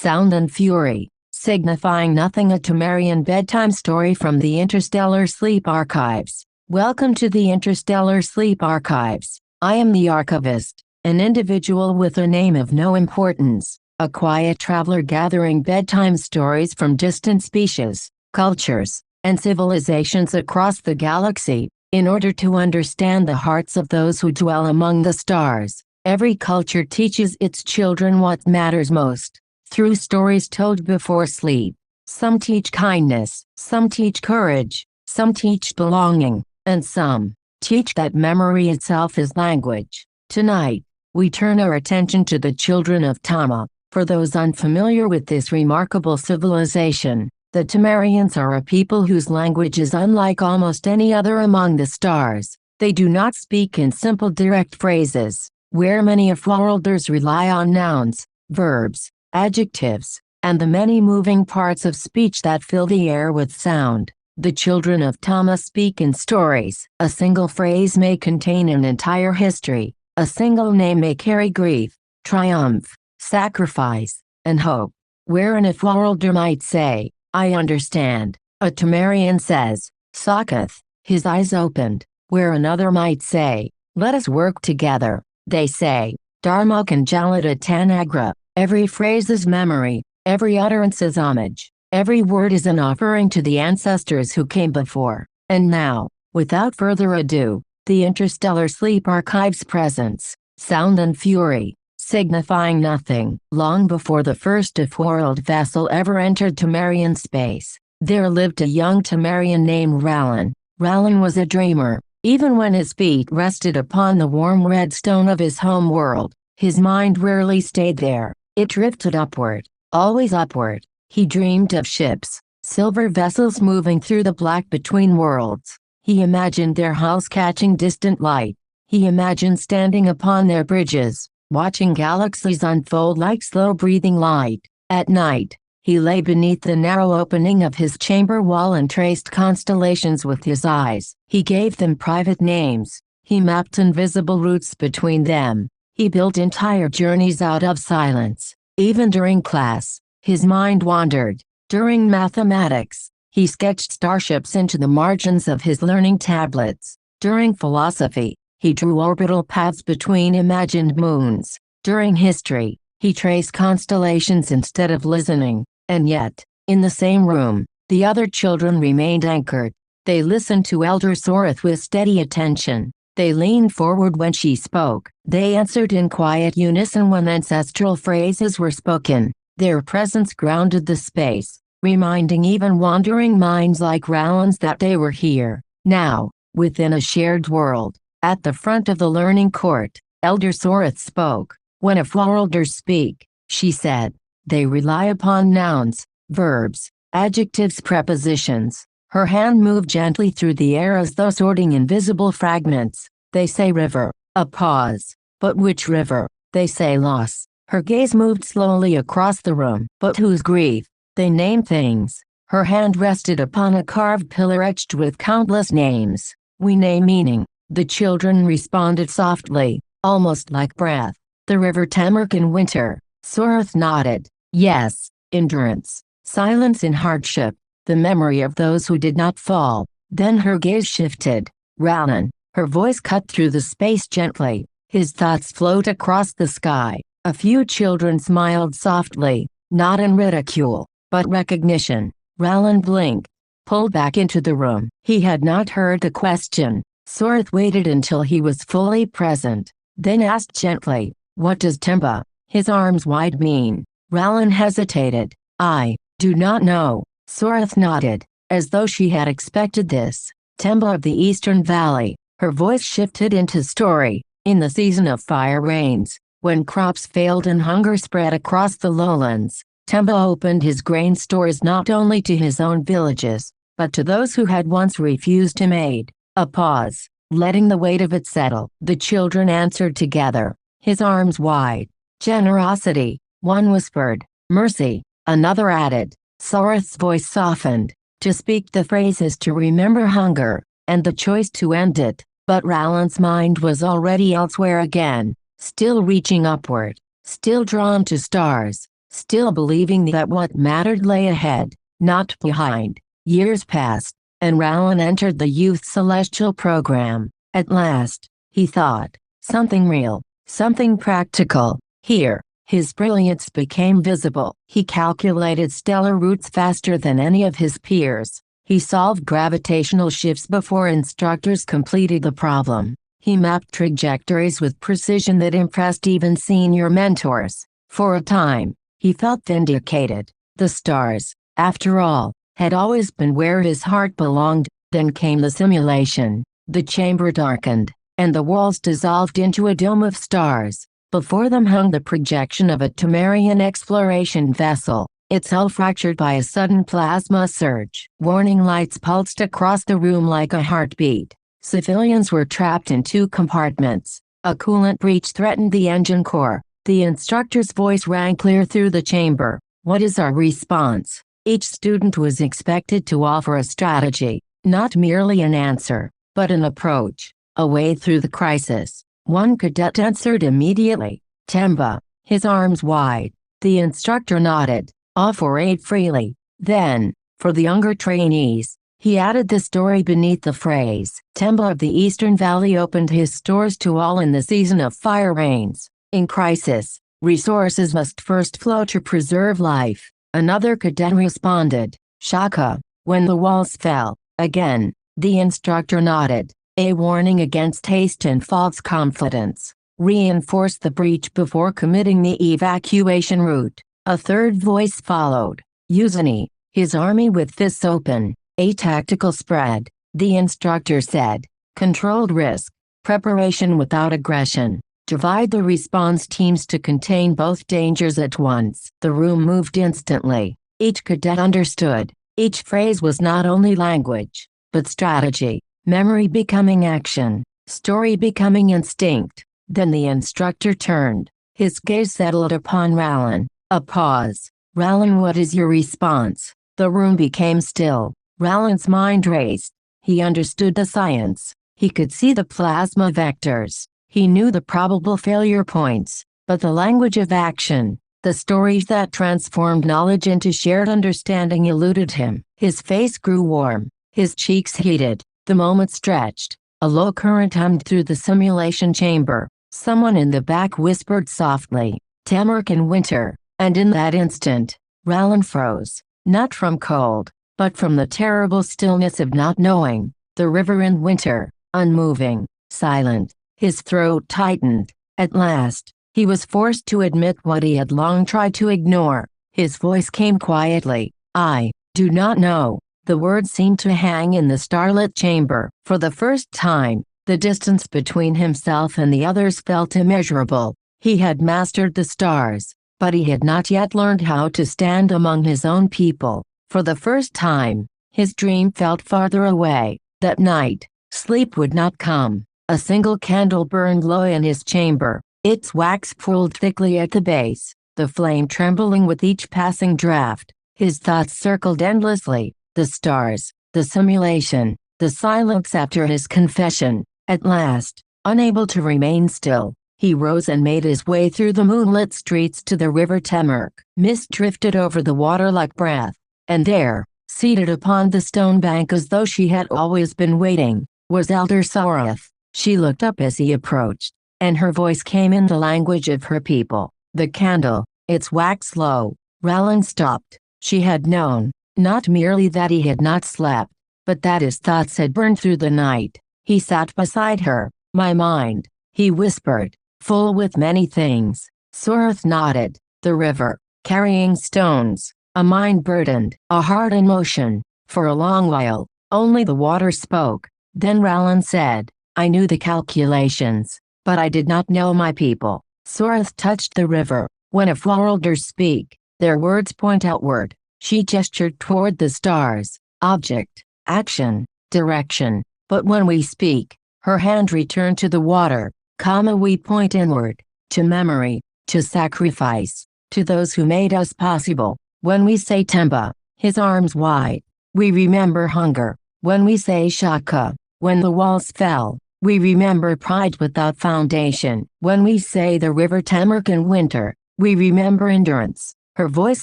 Sound and Fury, Signifying Nothing, a Tamarian bedtime story from the Interstellar Sleep Archives. Welcome to the Interstellar Sleep Archives. I am the archivist, an individual with a name of no importance, a quiet traveler gathering bedtime stories from distant species, cultures, and civilizations across the galaxy, in order to understand the hearts of those who dwell among the stars. Every culture teaches its children what matters most, through stories told before sleep. Some teach kindness, some teach courage, some teach belonging, and some teach that memory itself is language. Tonight, we turn our attention to the Children of Tama. For those unfamiliar with this remarkable civilization, the Tamarians are a people whose language is unlike almost any other among the stars. They do not speak in simple direct phrases, where many worlders rely on nouns, verbs, adjectives, and the many moving parts of speech that fill the air with sound. The Children of Tama speak in stories. A single phrase may contain an entire history. A single name may carry grief, triumph, sacrifice, and hope. Where an worlder might say, "I understand," a Tamarian says, "Saketh," his eyes opened. Where another might say, "Let us work together," they say, "Darmok and Jalada Tanagra." Every phrase is memory, every utterance is homage, every word is an offering to the ancestors who came before. And now, without further ado, the Interstellar Sleep Archives presents Sound and Fury, Signifying Nothing. Long before the first off-world vessel ever entered Tamarian space, there lived a young Tamarian named Rallan. Rallan was a dreamer. Even when his feet rested upon the warm red stone of his home world, his mind rarely stayed there. It drifted upward, always upward. He dreamed of ships, silver vessels moving through the black between worlds. He imagined their hulls catching distant light. He imagined standing upon their bridges, watching galaxies unfold like slow-breathing light. At night, he lay beneath the narrow opening of his chamber wall and traced constellations with his eyes. He gave them private names. He mapped invisible routes between them. He built entire journeys out of silence. Even during class, his mind wandered. During mathematics, he sketched starships into the margins of his learning tablets. During philosophy, he drew orbital paths between imagined moons. During history, he traced constellations instead of listening. And yet, in the same room, the other children remained anchored. They listened to Elder Soreth with steady attention. They leaned forward when she spoke. They answered in quiet unison when ancestral phrases were spoken. Their presence grounded the space, reminding even wandering minds like Rallan's that they were here, now, within a shared world. At the front of the learning court, Elder Soreth spoke. "When worlders speak," she said, "they rely upon nouns, verbs, adjectives, prepositions." Her hand moved gently through the air as though sorting invisible fragments. "They say river," a pause. "But which river?" "They say loss." Her gaze moved slowly across the room. "But whose grief?" "They name things." Her hand rested upon a carved pillar etched with countless names. "We name meaning," the children responded softly, almost like breath. "The river Tamarian in winter." Soreth nodded. "Yes, endurance, silence in hardship, the memory of those who did not fall." Then her gaze shifted. "Rallan," her voice cut through the space gently. His thoughts float across the sky. A few children smiled softly, not in ridicule, but recognition. Rallan blinked, pulled back into the room. He had not heard the question. Soreth waited until he was fully present, then asked gently, "What does Temba, his arms wide, mean?" Rallan hesitated. "I do not know." Soreth nodded, as though she had expected this. "Temba of the Eastern Valley." Her voice shifted into story. "In the season of fire rains, when crops failed and hunger spread across the lowlands, Temba opened his grain stores not only to his own villages, but to those who had once refused him aid." A pause, letting the weight of it settle. The children answered together, "His arms wide." "Generosity," one whispered. "Mercy," another added. Soreth's voice softened. To speak the phrase is to remember hunger, and the choice to end it. But Rallan's mind was already elsewhere again, still reaching upward, still drawn to stars. still believing that what mattered lay ahead, not behind. Years passed, and Rowland entered the youth celestial program. At last, he thought, something real, something practical. Here, his brilliance became visible. He calculated stellar routes faster than any of his peers. He solved gravitational shifts before instructors completed the problem. He mapped trajectories with precision that impressed even senior mentors. For a time, he felt vindicated. The stars, after all, had always been where his heart belonged. Then came the simulation. The chamber darkened, and the walls dissolved into a dome of stars. Before them hung the projection of a Tamarian exploration vessel, its hull fractured by a sudden plasma surge. Warning lights pulsed across the room like a heartbeat. Civilians were trapped in 2 compartments. A coolant breach threatened the engine core. The instructor's voice rang clear through the chamber. What is our response? Each student was expected to offer a strategy, not merely an answer, but an approach, a way through the crisis. One cadet answered immediately, Temba, his arms wide. The instructor nodded, offer aid freely. Then, for the younger trainees, he added the story beneath the phrase. Temba of the Eastern Valley opened his stores to all in the season of fire rains. In crisis, resources must first flow to preserve life. Another cadet responded, Shaka, when the walls fell. Again, the instructor nodded. A warning against haste and false confidence. Reinforce the breach before committing the evacuation route. A third voice followed. Yuzani, his army with fists open. A tactical spread, the instructor said. Controlled risk. Preparation without aggression. Divide the response teams to contain both dangers at once. The room moved instantly. Each cadet understood. Each phrase was not only language, but strategy. Memory becoming action, story becoming instinct. Then the instructor turned. His gaze settled upon Rowland. A pause. Rowland, what is your response? The room became still. Rowland's mind raced. He understood the science. He could see the plasma vectors. He knew the probable failure points. But the language of action, the stories that transformed knowledge into shared understanding eluded him. His face grew warm. His cheeks heated. The moment stretched. A low current hummed through the simulation chamber. Someone in the back whispered softly, Tamaric in winter. And in that instant, Rowland froze. Not from cold, but from the terrible stillness of not knowing. The river in winter, unmoving, silent. His throat tightened. At last, he was forced to admit what he had long tried to ignore. His voice came quietly. I do not know. The words seemed to hang in the starlit chamber. For the first time, the distance between himself and the others felt immeasurable. He had mastered the stars, but he had not yet learned how to stand among his own people. For the first time, his dream felt farther away. That night, sleep would not come. A single candle burned low in his chamber, its wax pooled thickly at the base, the flame trembling with each passing draft. His thoughts circled endlessly. The stars, the simulation, the silence after his confession. At last, unable to remain still, he rose and made his way through the moonlit streets to the river Tamaric. Mist drifted over the water like breath, and there, seated upon the stone bank as though she had always been waiting, was Elder Soreth. She looked up as he approached, and her voice came in the language of her people. The candle, its wax low. Rowland stopped. She had known. Not merely that he had not slept, but that his thoughts had burned through the night. He sat beside her. My mind, he whispered, full with many things. Soreth nodded. The river, carrying stones, a mind burdened, a heart in motion. For a long while, only the water spoke. Then Rowland said, I knew the calculations, but I did not know my people. Soreth touched the river. When Ifworlders speak, their words point outward. She gestured toward the stars, object, action, direction. But when we speak, her hand returned to the water, we point inward, to memory, to sacrifice, to those who made us possible. When we say Temba, his arms wide, we remember hunger. When we say Shaka, when the walls fell, we remember pride without foundation. When we say the river Tamaric in winter, we remember endurance. Her voice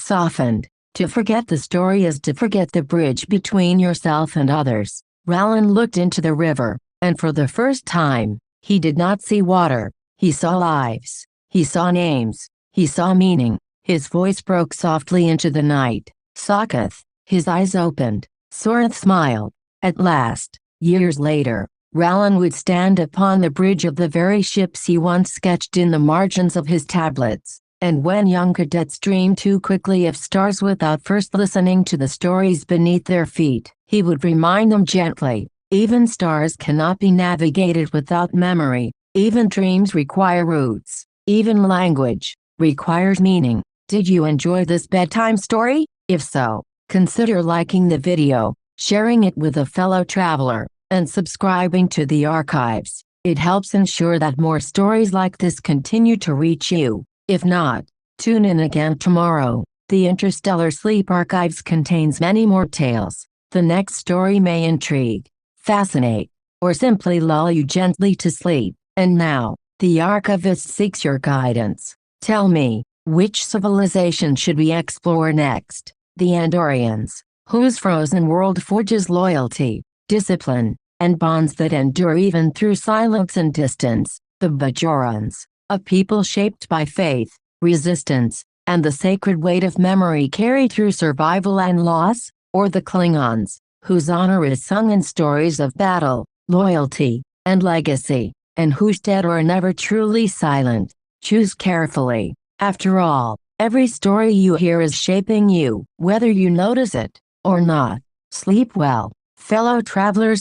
softened. To forget the story is to forget the bridge between yourself and others. Rowland looked into the river, and for the first time, he did not see water. He saw lives. He saw names. He saw meaning. His voice broke softly into the night. Socketh. His eyes opened. Soreth smiled. At last, years later, Rowland would stand upon the bridge of the very ships he once sketched in the margins of his tablets. And when young cadets dream too quickly of stars without first listening to the stories beneath their feet, he would remind them gently, even stars cannot be navigated without memory, even dreams require roots, even language requires meaning. Did you enjoy this bedtime story? If so, consider liking the video, sharing it with a fellow traveler, and subscribing to the archives. It helps ensure that more stories like this continue to reach you. If not, tune in again tomorrow. The Interstellar Sleep Archives contains many more tales. The next story may intrigue, fascinate, or simply lull you gently to sleep. And now, the archivist seeks your guidance. Tell me, which civilization should we explore next? The Andorians, whose frozen world forges loyalty, discipline, and bonds that endure even through silence and distance. The Bajorans, a people shaped by faith, resistance, and the sacred weight of memory carried through survival and loss, or the Klingons, whose honor is sung in stories of battle, loyalty, and legacy, and whose dead are never truly silent. Choose carefully. After all, every story you hear is shaping you, whether you notice it or not. Sleep well, fellow travelers.